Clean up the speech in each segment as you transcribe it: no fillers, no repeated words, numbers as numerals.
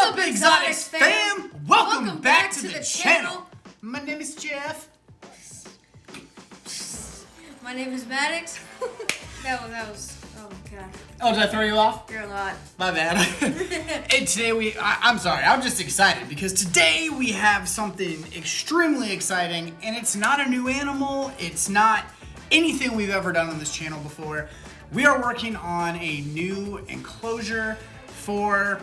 up, Exotics fam? Welcome back to the channel. My name is Jeff. My name is Maddox. that was, oh god. Oh, did I throw you off? You're a lot. My bad. And today I'm sorry, I'm just excited because today we have something extremely exciting, and it's not a new animal, it's not anything we've ever done on this channel before. We are working on a new enclosure for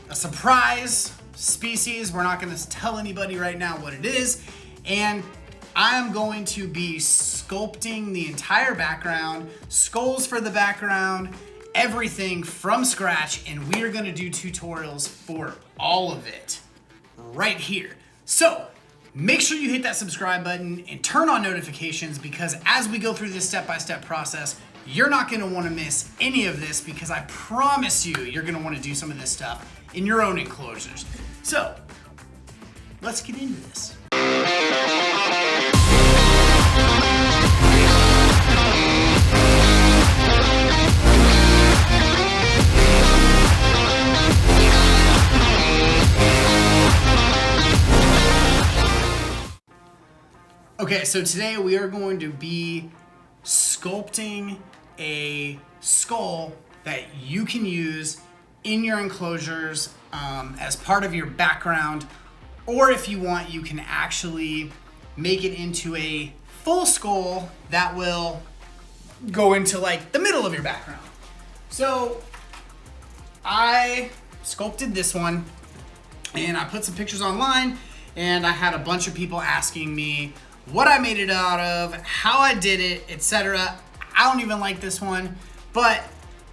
a surprise species. We're not going to tell anybody right now what it is, and I'm going to be sculpting the entire background, skulls for the background, everything from scratch, and we are going to do tutorials for all of it right here. So make sure you hit that subscribe button and turn on notifications, because as we go through this step-by-step process, you're not going to want to miss any of this, because I promise you, you're going to want to do some of this stuff in your own enclosures. So let's get into this. Okay, so today we are going to be sculpting a skull that you can use in your enclosures as part of your background, or if you want, you can actually make it into a full skull that will go into like the middle of your background. So I sculpted this one and I put some pictures online, and I had a bunch of people asking me what I made it out of, how I did it, etc. I don't even like this one, but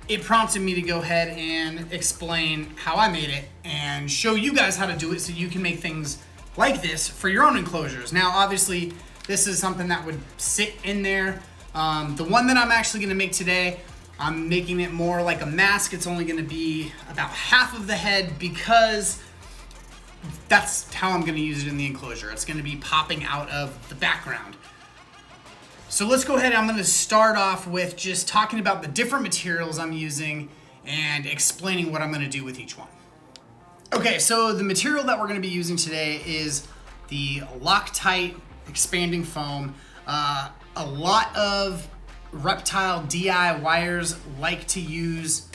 it prompted me to go ahead and explain how I made it and show you guys how to do it so you can make things like this for your own enclosures. Now, obviously, this is something that would sit in there. The one that I'm actually gonna make today, I'm making it more like a mask. It's only gonna be about half of the head, because that's how I'm gonna use it in the enclosure. It's gonna be popping out of the background. So let's go ahead. I'm gonna start off with just talking about the different materials I'm using and explaining what I'm gonna do with each one. Okay, so the material that we're gonna be using today is the Loctite expanding foam. A lot of Reptile DIYers like to use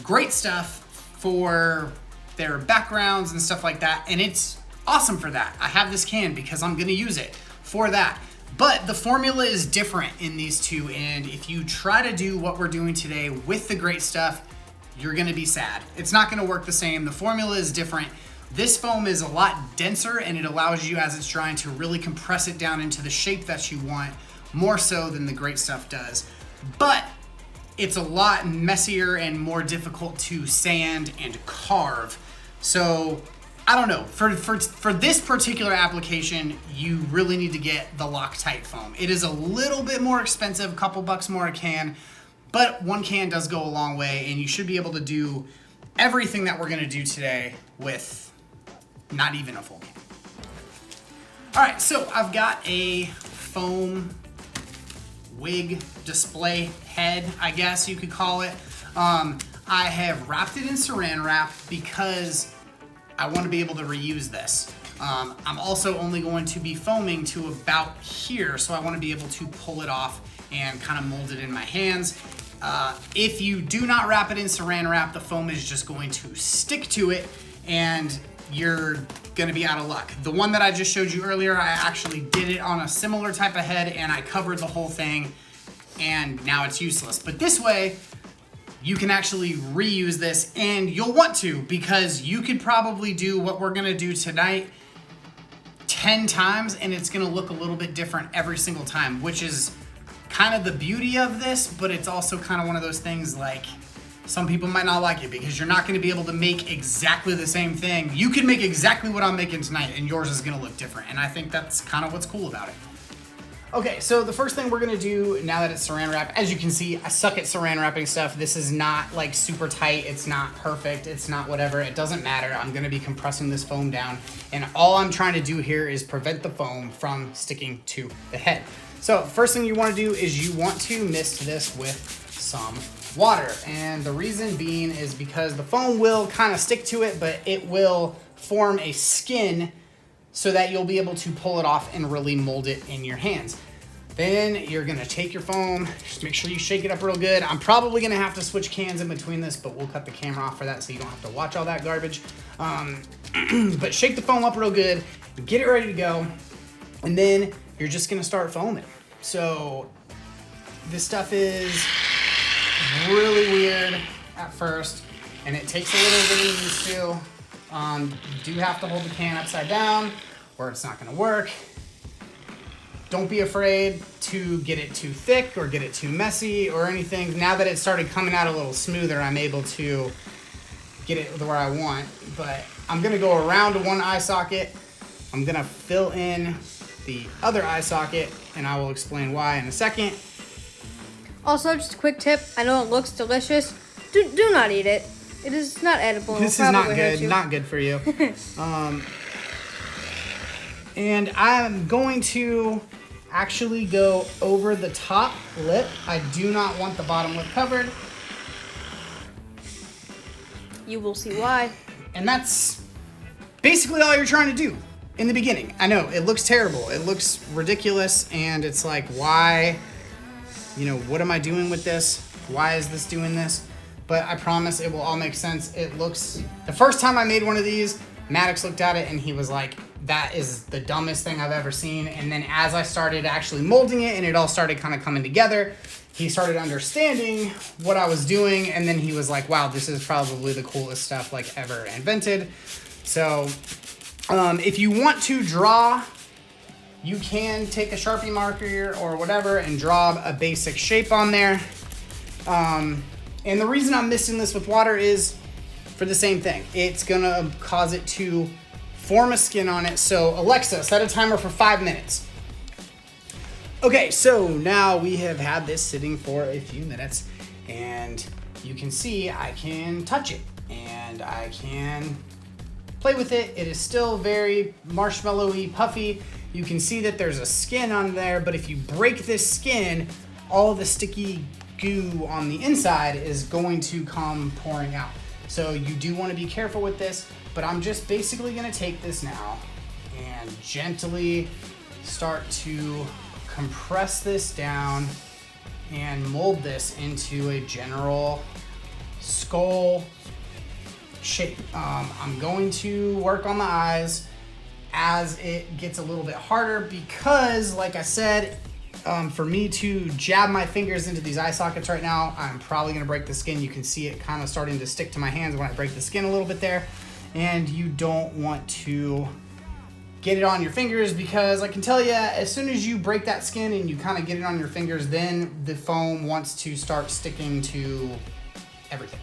great stuff for their backgrounds and stuff like that, and it's awesome for that. I have this can because I'm gonna use it for that. But the formula is different in these two, and if you try to do what we're doing today with the great stuff, you're gonna be sad. It's not gonna work the same. The formula is different. This foam is a lot denser, and it allows you, as it's drying, to really compress it down into the shape that you want, more so than the great stuff does. But it's a lot messier and more difficult to sand and carve. So I don't know, for this particular application, you really need to get the Loctite foam. It is a little bit more expensive, a couple bucks more a can, but one can does go a long way, and you should be able to do everything that we're gonna do today with not even a full can. All right, so I've got a foam wig display head, I guess you could call it. I have wrapped it in saran wrap because I want to be able to reuse this. I'm also only going to be foaming to about here, so I want to be able to pull it off and kind of mold it in my hands. If you do not wrap it in saran wrap, the foam is just going to stick to it, and you're gonna be out of luck. The one that I just showed you earlier, I actually did it on a similar type of head, and I covered the whole thing, and now it's useless. But this way, you can actually reuse this, and you'll want to, because you could probably do what we're gonna do tonight 10 times, and it's gonna look a little bit different every single time, which is kind of the beauty of this, but it's also kind of one of those things like, some people might not like it because you're not gonna be able to make exactly the same thing. You can make exactly what I'm making tonight, and yours is gonna look different, and I think that's kind of what's cool about it. Okay, so the first thing we're gonna do now that it's saran wrap, as you can see, I suck at saran wrapping stuff. This is not like super tight, it's not perfect, it's not whatever, it doesn't matter. I'm gonna be compressing this foam down, and all I'm trying to do here is prevent the foam from sticking to the head. So first thing you wanna do is you want to mist this with some water. And the reason being is because the foam will kind of stick to it, but it will form a skin so that you'll be able to pull it off and really mold it in your hands. Then you're gonna take your foam, just make sure you shake it up real good. I'm probably gonna have to switch cans in between this, but we'll cut the camera off for that so you don't have to watch all that garbage. But shake the foam up real good, get it ready to go, and then you're just gonna start foaming. So this stuff is really weird at first, and it takes a little getting used to. You do have to hold the can upside down or it's not gonna work. Don't be afraid to get it too thick or get it too messy or anything. Now that it started coming out a little smoother, I'm able to get it where I want. But I'm gonna go around to one eye socket. I'm gonna fill in the other eye socket, and I will explain why in a second. Also, just a quick tip. I know it looks delicious. Do not eat it. It is not edible. This is not good. Not good for you. And I'm going to actually go over the top lip. I do not want the bottom lip covered. You will see why. And that's basically all you're trying to do in the beginning. I know, it looks terrible. It looks ridiculous, and it's like, why? You know, what am I doing with this? Why is this doing this? But I promise it will all make sense. It looks, the first time I made one of these, Maddox looked at it and he was like, that is the dumbest thing I've ever seen. And then as I started actually molding it and it all started kind of coming together, he started understanding what I was doing. And then he was like, wow, this is probably the coolest stuff like ever invented. So if you want to draw, you can take a Sharpie marker or whatever and draw a basic shape on there. And the reason I'm mixing this with water is for the same thing. It's gonna cause it to form a skin on it. So Alexa, set a timer for 5 minutes. Okay, so now we have had this sitting for a few minutes, and you can see I can touch it and I can play with it. It is still very marshmallowy, puffy. You can see that there's a skin on there, but if you break this skin, all of the sticky goo on the inside is going to come pouring out. So you do want to be careful with this, but I'm just basically going to take this now and gently start to compress this down and mold this into a general skull shape. I'm going to work on the eyes as it gets a little bit harder because, like I said, for me to jab my fingers into these eye sockets right now, I'm probably gonna break the skin. You can see it kind of starting to stick to my hands when I break the skin a little bit there. And you don't want to get it on your fingers because I can tell you, as soon as you break that skin and you kind of get it on your fingers, then the foam wants to start sticking to everything.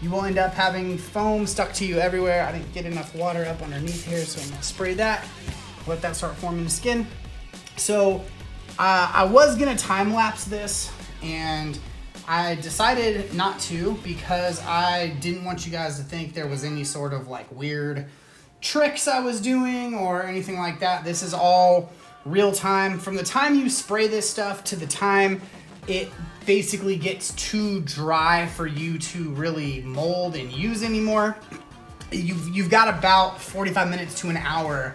You will end up having foam stuck to you everywhere. I didn't get enough water up underneath here, so I'm gonna spray that, let that start forming the skin. So I was gonna time lapse this, and I decided not to because I didn't want you guys to think there was any sort of like weird tricks I was doing or anything like that. This is all real time. From the time you spray this stuff to the time it basically gets too dry for you to really mold and use anymore, you've got about 45 minutes to an hour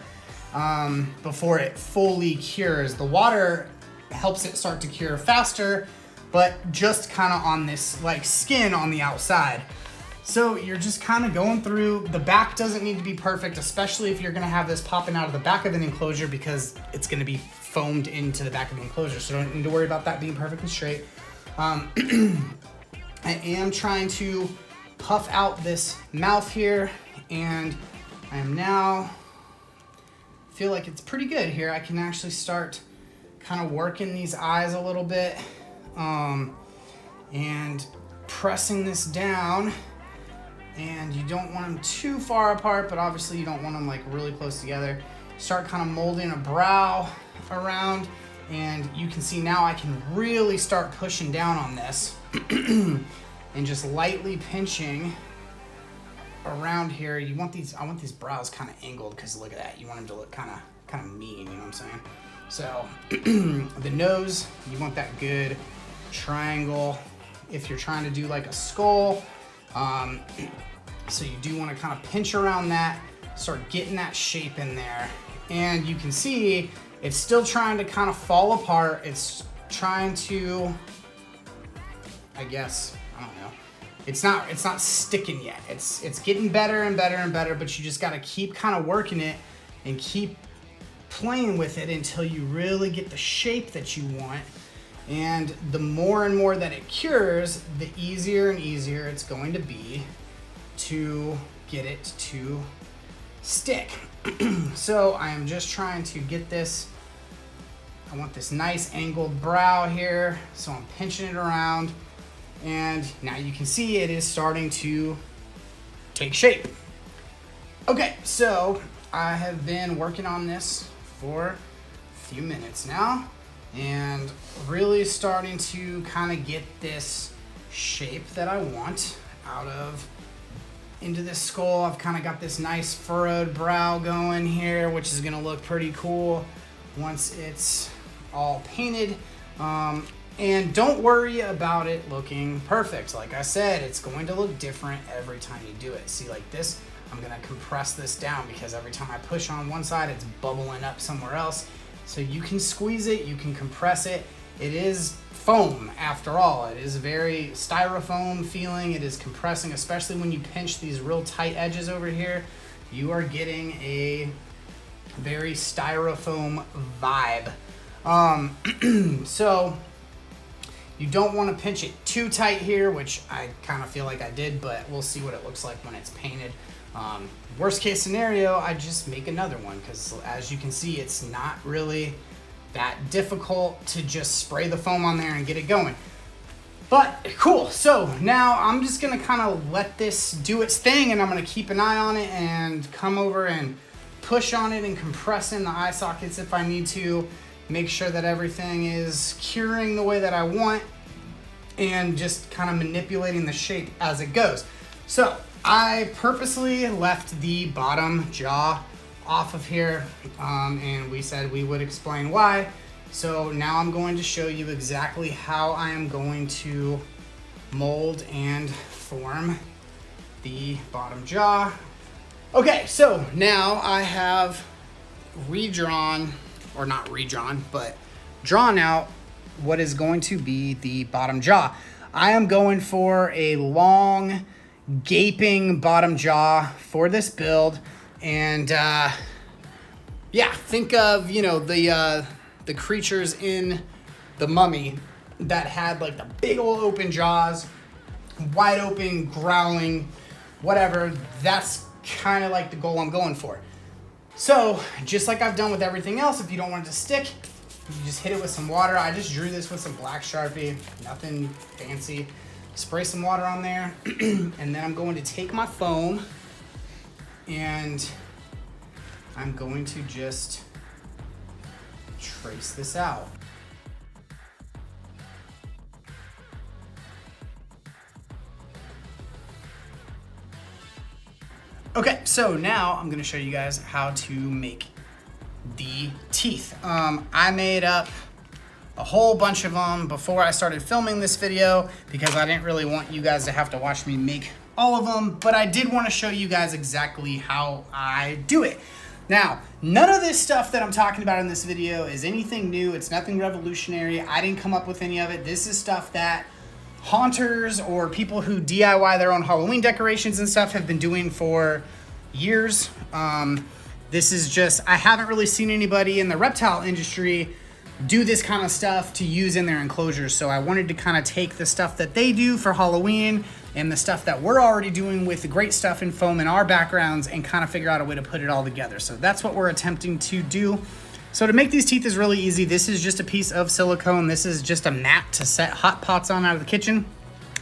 before it fully cures. The water helps it start to cure faster, but just kind of on this like skin on the outside. So you're just kind of going through. The back doesn't need to be perfect, especially if you're gonna have this popping out of the back of an enclosure because it's gonna be foamed into the back of the enclosure. So don't need to worry about that being perfectly straight. I am trying to puff out this mouth here, and I am now, feel like it's pretty good here. I can actually start kind of working these eyes a little bit and pressing this down. And you don't want them too far apart, but obviously you don't want them like really close together. Start kind of molding a brow around, and you can see now I can really start pushing down on this and just lightly pinching around here. You want these, I want these brows kind of angled because look at that. You want them to look kind of mean, you know what I'm saying? So the nose, you want that good triangle if you're trying to do like a skull. So you do want to kind of pinch around that, start getting that shape in there. And you can see it's still trying to kind of fall apart. It's trying to, I guess, I don't know. It's not sticking yet. It's getting better and better and better, but you just got to keep kind of working it and keep playing with it until you really get the shape that you want. And the more and more that it cures, the easier and easier it's going to be to get it to stick. So I am just trying to get this, I want this nice angled brow here, so I'm pinching it around, and now you can see it is starting to take shape. Okay, so I have been working on this for a few minutes now, and really starting to kind of get this shape that I want into this skull. I've kind of got this nice furrowed brow going here, which is gonna look pretty cool once it's all painted. And don't worry about it looking perfect. Like I said, it's going to look different every time you do it. See, like this, I'm gonna compress this down because every time I push on one side, it's bubbling up somewhere else. So you can squeeze it, you can compress it. It is foam after all. It is very styrofoam feeling. It is compressing, especially when you pinch these real tight edges over here. You are getting a very styrofoam vibe. So you don't want to pinch it too tight here, which I kind of feel like I did, but we'll see what it looks like when it's painted. Worst case scenario, I just make another one, because as you can see, it's not really that difficult to just spray the foam on there and get it going. But cool, so now I'm just gonna kind of let this do its thing, and I'm gonna keep an eye on it and come over and push on it and compress in the eye sockets if I need to, make sure that everything is curing the way that I want, and just kind of manipulating the shape as it goes. So I purposely left the bottom jaw off of here, and we said we would explain why. So now I'm going to show you exactly how I am going to mold and form the bottom jaw. Okay, so now I have redrawn, or not redrawn, but drawn out what is going to be the bottom jaw. I am going for a long, gaping bottom jaw for this build. And yeah, think of, you know, the creatures in The Mummy that had like the big old open jaws, wide open, growling, whatever. That's kind of like the goal I'm going for. So just like I've done with everything else, if you don't want it to stick, you just hit it with some water. I just drew this with some black Sharpie, nothing fancy. Spray some water on there, and then I'm going to take my foam and I'm going to just trace this out. Okay, so now I'm gonna show you guys how to make the teeth. I made up a whole bunch of them before I started filming this video because I didn't really want you guys to have to watch me make all of them, but I did want to show you guys exactly how I do it. Now, none of this stuff that I'm talking about in this video is anything new. It's nothing revolutionary. I didn't come up with any of it. This is stuff that haunters or people who DIY their own Halloween decorations and stuff have been doing for years. This is just, I haven't really seen anybody in the reptile industry do this kind of stuff to use in their enclosures. So I wanted to kind of take the stuff that they do for Halloween and the stuff that we're already doing with the great stuff in foam in our backgrounds and kind of figure out a way to put it all together. So that's what we're attempting to do. So to make these teeth is really easy. This is just a piece of silicone. This is just a mat to set hot pots on out of the kitchen.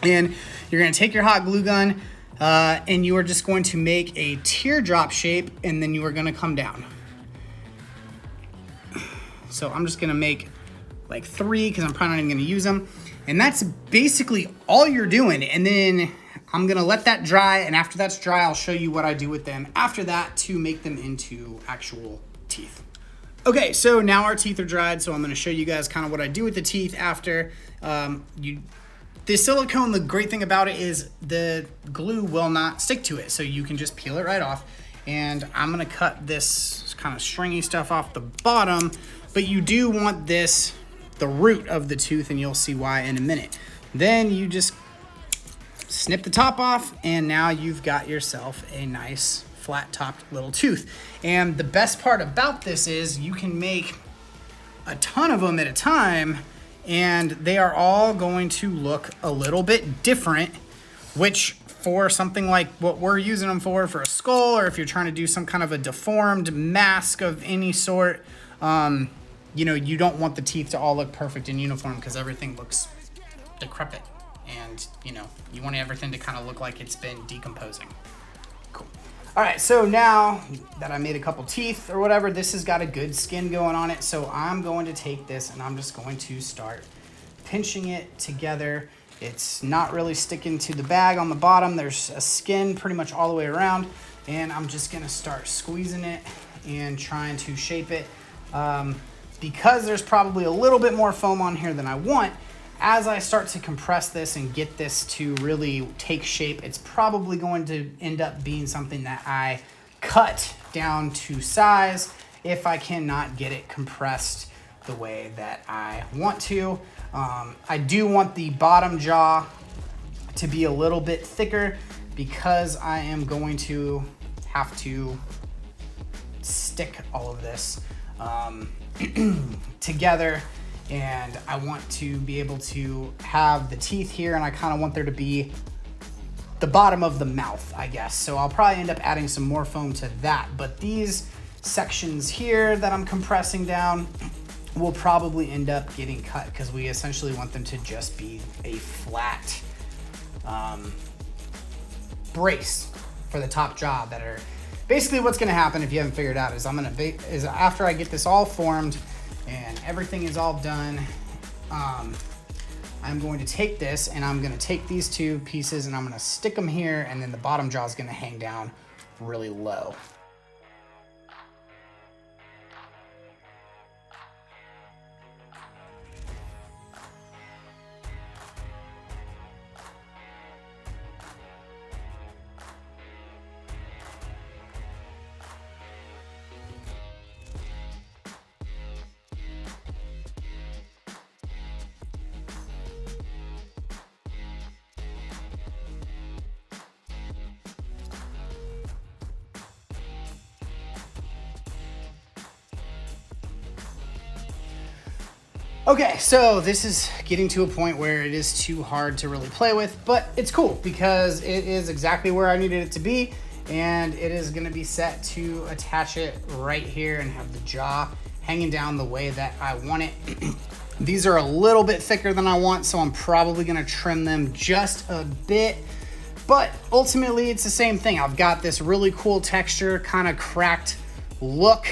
And you're gonna take your hot glue gun and you are just going to make a teardrop shape, and then you are gonna come down. So I'm just gonna make like 3 because I'm probably not even gonna use them. And that's basically all you're doing. And then I'm gonna let that dry, and after that's dry, I'll show you what I do with them after that to make them into actual teeth. Okay, so now our teeth are dried, so I'm gonna show you guys kind of what I do with the teeth after. You the silicone, the great thing about it is the glue will not stick to it. So you can just peel it right off. And I'm gonna cut this kind of stringy stuff off the bottom, but you do want this, the root of the tooth, and you'll see why in a minute. Then you just snip the top off, and now you've got yourself a nice flat topped little tooth. And the best part about this is you can make a ton of them at a time, and they are all going to look a little bit different, which for something like what we're using them for a skull, or if you're trying to do some kind of a deformed mask of any sort, you know, you don't want the teeth to all look perfect and uniform because everything looks decrepit. And, you know, you want everything to kind of look like it's been decomposing. Cool. All right, so now that I made a couple teeth or whatever, this has got a good skin going on it. So I'm going to take this and I'm just going to start pinching it together. It's not really sticking to the bag on the bottom. There's a skin pretty much all the way around. And I'm just gonna start squeezing it and trying to shape it. Because there's probably a little bit more foam on here than I want, as I start to compress this and get this to really take shape, it's probably going to end up being something that I cut down to size if I cannot get it compressed the way that I want to. I do want the bottom jaw to be a little bit thicker because I am going to have to stick all of this together. And I want to be able to have the teeth here, and I kind of want there to be the bottom of the mouth, I guess. So I'll probably end up adding some more foam to that. But these sections here that I'm compressing down will probably end up getting cut because we essentially want them to just be a flat brace for the top jaw that are basically what's gonna happen if you haven't figured out is after I get this all formed and everything is all done, I'm going to take this and I'm gonna take these two pieces and I'm gonna stick them here, and then the bottom jaw is gonna hang down really low. Okay, so this is getting to a point where it is too hard to really play with, but it's cool because it is exactly where I needed it to be, and it is gonna be set to attach it right here and have the jaw hanging down the way that I want it. These are a little bit thicker than I want, so I'm probably gonna trim them just a bit, but ultimately it's the same thing. I've got this really cool texture, kind of cracked look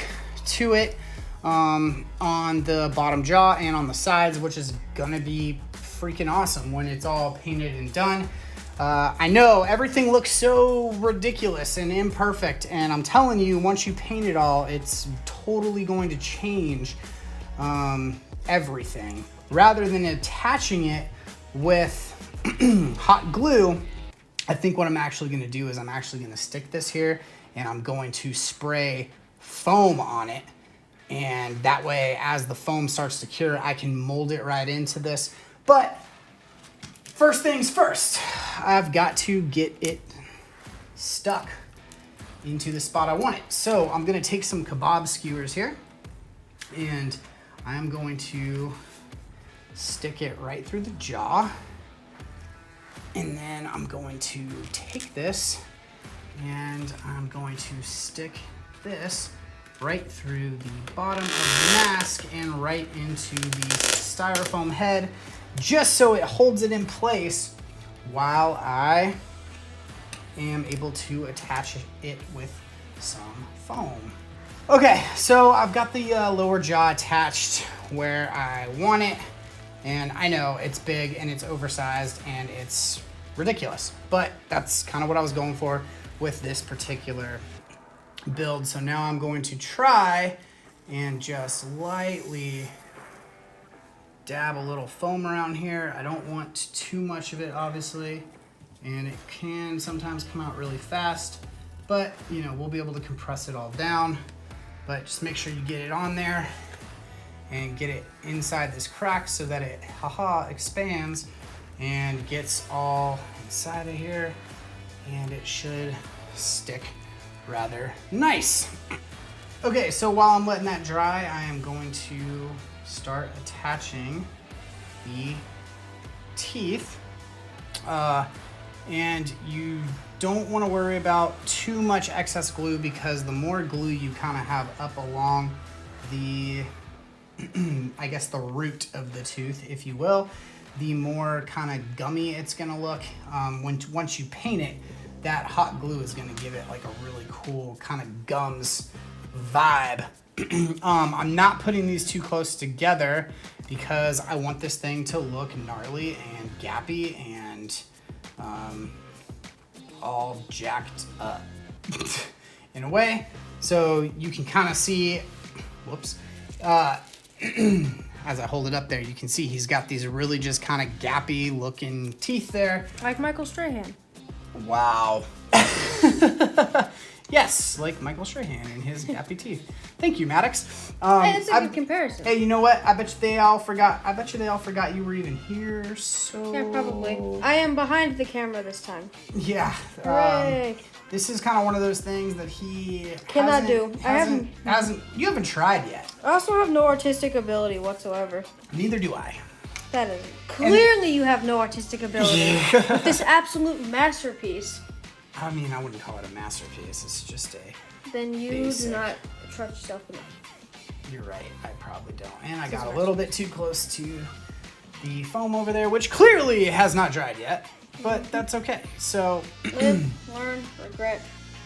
to it. On the bottom jaw and on the sides, which is gonna be freaking awesome when it's all painted and done. I know everything looks so ridiculous and imperfect, and I'm telling you, once you paint it all, it's totally going to change everything. Rather than attaching it with hot glue, I think what I'm actually gonna do is I'm actually gonna stick this here and I'm going to spray foam on it. And that way, as the foam starts to cure, I can mold it right into this. But first things first, I've got to get it stuck into the spot I want it. So I'm gonna take some kebab skewers here and I'm going to stick it right through the jaw. And then I'm going to take this and I'm going to stick this right through the bottom of the mask and right into the styrofoam head, just so it holds it in place while I am able to attach it with some foam. Okay, so I've got the lower jaw attached where I want it, and I know it's big and it's oversized and it's ridiculous, but that's kind of what I was going for with this particular build. So now I'm going to try and just lightly dab a little foam around here. I don't want too much of it, obviously, and it can sometimes come out really fast, but you know, we'll be able to compress it all down. But just make sure you get it on there and get it inside this crack so that it expands and gets all inside of here, and it should stick rather nice. Okay, so while I'm letting that dry, I am going to start attaching the teeth. And you don't want to worry about too much excess glue, because the more glue you kind of have up along the, I guess the root of the tooth, if you will, the more kind of gummy it's gonna look. Once you paint it, that hot glue is gonna give it like a really cool kind of gums vibe. I'm not putting these too close together because I want this thing to look gnarly and gappy and all jacked up in a way. So you can kind of see, whoops, as I hold it up there, you can see he's got these really just kind of gappy looking teeth there. Like Michael Strahan. Wow. Yes, like Michael Strahan and his gappy teeth. Thank you, Maddox. Hey, it's a good comparison. Hey, you know what? I bet you they all forgot you were even here. So Yeah, probably. I am behind the camera this time. Yeah. Hooray. This is kind of one of those things that he Cannot do. You haven't tried yet. I also have no artistic ability whatsoever. Neither do I. That is clearly you have no artistic ability with this absolute masterpiece. I mean, I wouldn't call it a masterpiece. It's just a. Then you basic. do not trust yourself enough. You're right. I probably don't. And I got a little bit too close to the foam over there, which clearly has not dried yet, but that's okay. So live, learn, regret.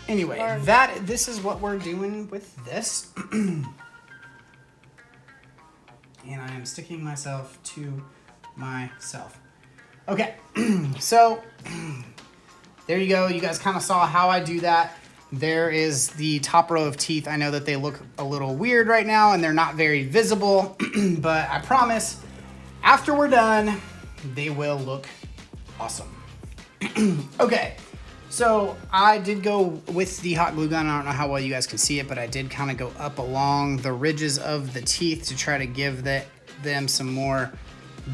Anyway, learn. this is what we're doing with this. And I am sticking myself to myself. Okay. So there you go. You guys kind of saw how I do that. There is the top row of teeth. I know that they look a little weird right now and they're not very visible, but I promise after we're done, they will look awesome. Okay, so I did go with the hot glue gun. I don't know how well you guys can see it, but I did kind of go up along the ridges of the teeth to try to give them some more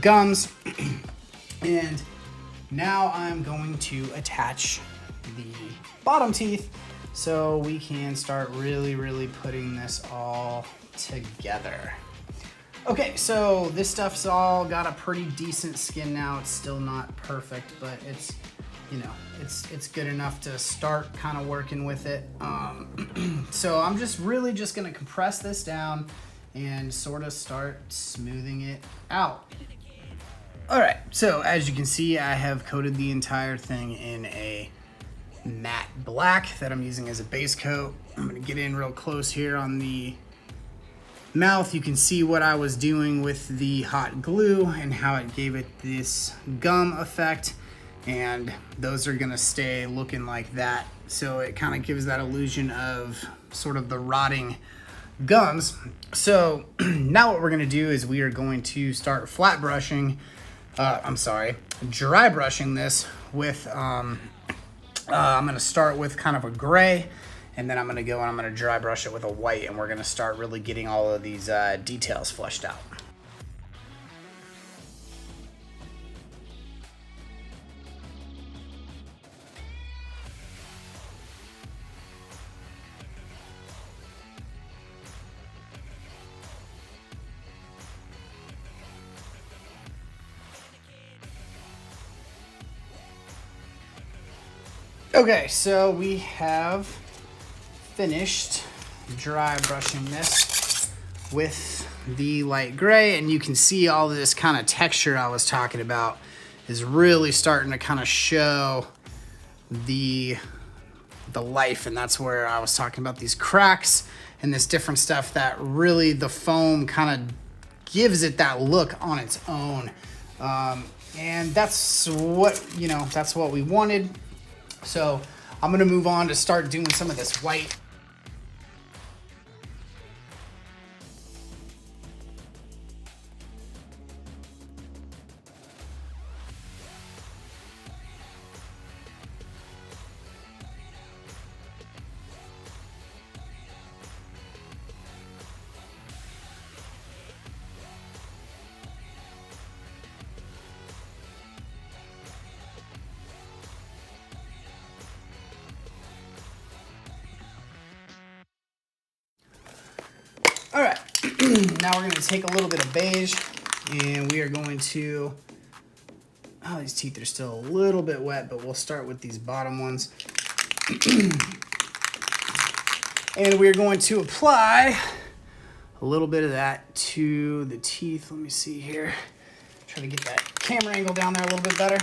gums. And now I'm going to attach the bottom teeth so we can start really putting this all together. Okay, so this stuff's all got a pretty decent skin now. It's still not perfect, but it's, you know, it's good enough to start kind of working with it. So I'm just gonna compress this down and sort of start smoothing it out. All right, so as you can see, I have coated the entire thing in a matte black that I'm using as a base coat. I'm gonna get in real close here on the mouth. You can see what I was doing with the hot glue and how it gave it this gum effect, and those are gonna stay looking like that. So it kind of gives that illusion of sort of the rotting gums. So now what we're gonna do is we are going to start dry brushing this with, I'm gonna start with kind of a gray, and then I'm gonna go and I'm gonna dry brush it with a white, and we're gonna start really getting all of these details fleshed out. Okay, so we have finished dry brushing this with the light gray, and you can see all of this kind of texture I was talking about is really starting to kind of show the life, and that's where I was talking about these cracks and this different stuff that really the foam kind of gives it that look on its own. And that's what, you know, that's what we wanted. So I'm gonna move on to start doing some of this white. Now we're gonna take a little bit of beige and we are going to, oh, these teeth are still a little bit wet, but we'll start with these bottom ones. And we're going to apply a little bit of that to the teeth. Let me see here. Try to get that camera angle down there a little bit better.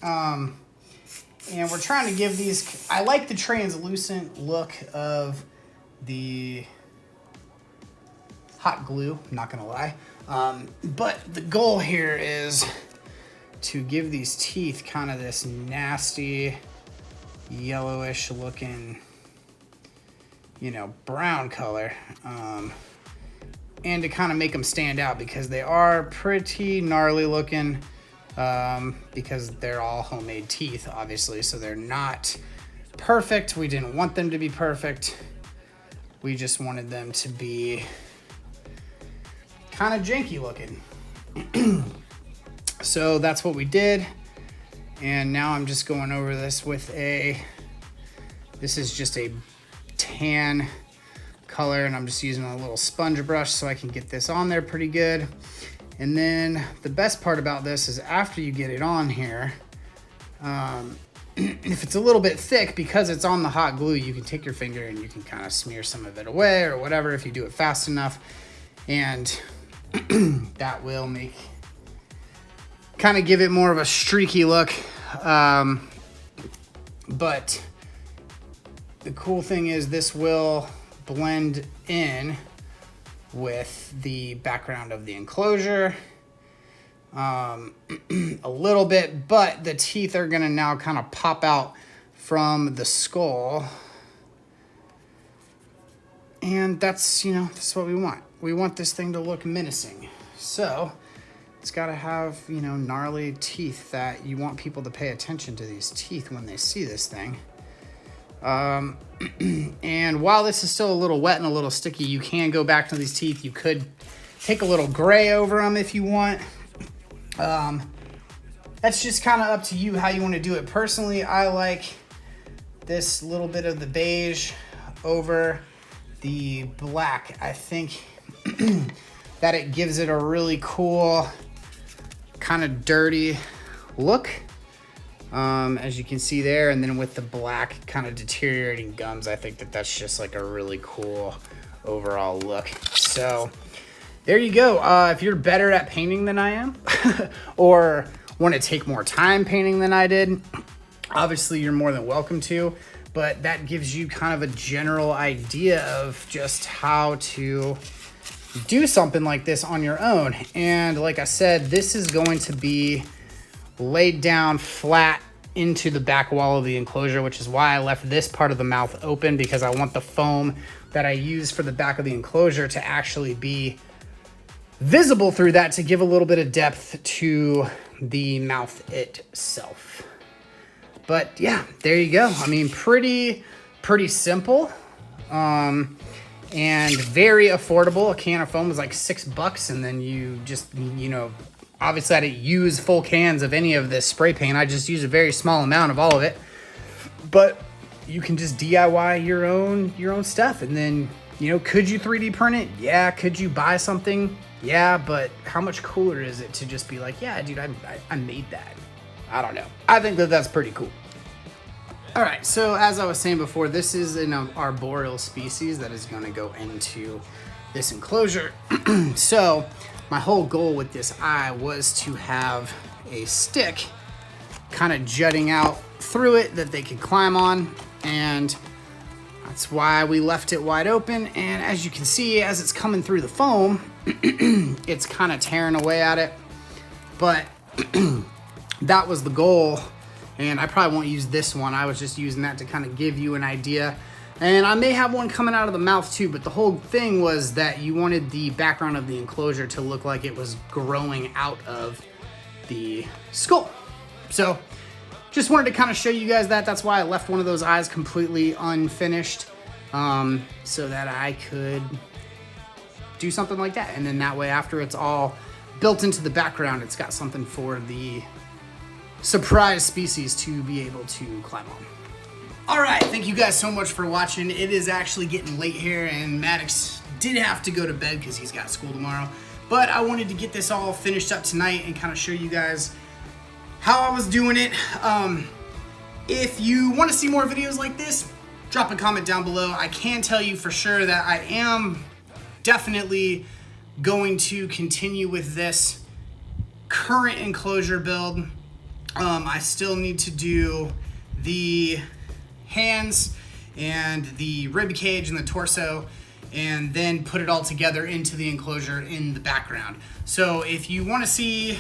And we're trying to give these, I like the translucent look of the hot glue, I'm not gonna lie. But the goal here is to give these teeth kind of this nasty, yellowish looking, you know, brown color, and to kind of make them stand out because they are pretty gnarly looking, because they're all homemade teeth, obviously, so they're not perfect. We didn't want them to be perfect. We just wanted them to be kind of janky looking. So that's what we did. And now I'm just going over this with this is just a tan color, and I'm just using a little sponge brush so I can get this on there pretty good. And then the best part about this is after you get it on here, if it's a little bit thick, because it's on the hot glue, you can take your finger and you can kind of smear some of it away or whatever if you do it fast enough. And that will kind of give it more of a streaky look. But the cool thing is this will blend in with the background of the enclosure a little bit, but the teeth are gonna now kind of pop out from the skull. And that's, you know, that's what we want. We want this thing to look menacing. So it's got to have, you know, gnarly teeth that you want people to pay attention to these teeth when they see this thing. And while this is still a little wet and a little sticky, you can go back to these teeth. You could take a little gray over them if you want. That's just kind of up to you how you want to do it. Personally, I like this little bit of the beige over the black. I think that it gives it a really cool, kind of dirty look, as you can see there. And then with the black kind of deteriorating gums, I think that that's just like a really cool overall look. So there you go. If you're better at painting than I am or want to take more time painting than I did, obviously you're more than welcome to, but that gives you kind of a general idea of just how to do something like this on your own. And like I said, this is going to be laid down flat into the back wall of the enclosure, which is why I left this part of the mouth open, because I want the foam that I use for the back of the enclosure to actually be visible through that, to give a little bit of depth to the mouth itself. But yeah, there you go. I mean, pretty simple. And very affordable. A can of foam was like $6, and then you just, you know, obviously I didn't use full cans of any of this spray paint. I just used a very small amount of all of it. But you can just DIY your own stuff. And then, you know, could you 3D print it? Yeah. Could you buy something? Yeah. But how much cooler is it to just be like, yeah, dude, I made that. I don't know. I think that that's pretty cool. All right, so as I was saying before, this is an arboreal species that is gonna go into this enclosure. So my whole goal with this eye was to have a stick kind of jutting out through it that they could climb on, and that's why we left it wide open. And as you can see, as it's coming through the foam, it's kind of tearing away at it, but that was the goal. And I probably won't use this one. I was just using that to kind of give you an idea. And I may have one coming out of the mouth too, but the whole thing was that you wanted the background of the enclosure to look like it was growing out of the skull. So just wanted to kind of show you guys that. That's why I left one of those eyes completely unfinished, so that I could do something like that. And then that way, after it's all built into the background, it's got something for the surprise species to be able to climb on. All right, thank you guys so much for watching. It is actually getting late here, and Maddox did have to go to bed because he's got school tomorrow. But I wanted to get this all finished up tonight and kind of show you guys how I was doing it. If you want to see more videos like this, drop a comment down below. I can tell you for sure that I am definitely going to continue with this current enclosure build. I still need to do the hands and the rib cage and the torso, and then put it all together into the enclosure in the background. So if you want to see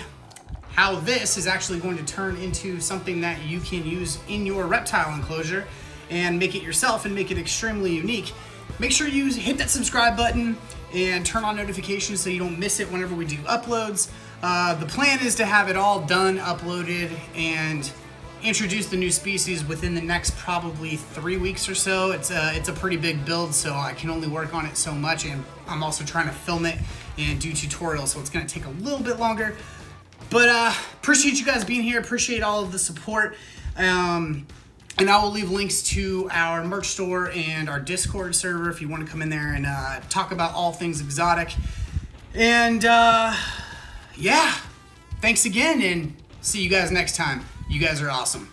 how this is actually going to turn into something that you can use in your reptile enclosure and make it yourself and make it extremely unique, make sure you hit that subscribe button and turn on notifications so you don't miss it whenever we do uploads. The plan is to have it all done, uploaded, and introduce the new species within the next probably 3 weeks or so. It's a pretty big build, so I can only work on it so much, and I'm also trying to film it and do tutorials, so it's gonna take a little bit longer. But appreciate you guys being here, appreciate all of the support. And I will leave links to our merch store and our Discord server if you want to come in there and talk about all things exotic. And yeah, thanks again, and see you guys next time. You guys are awesome.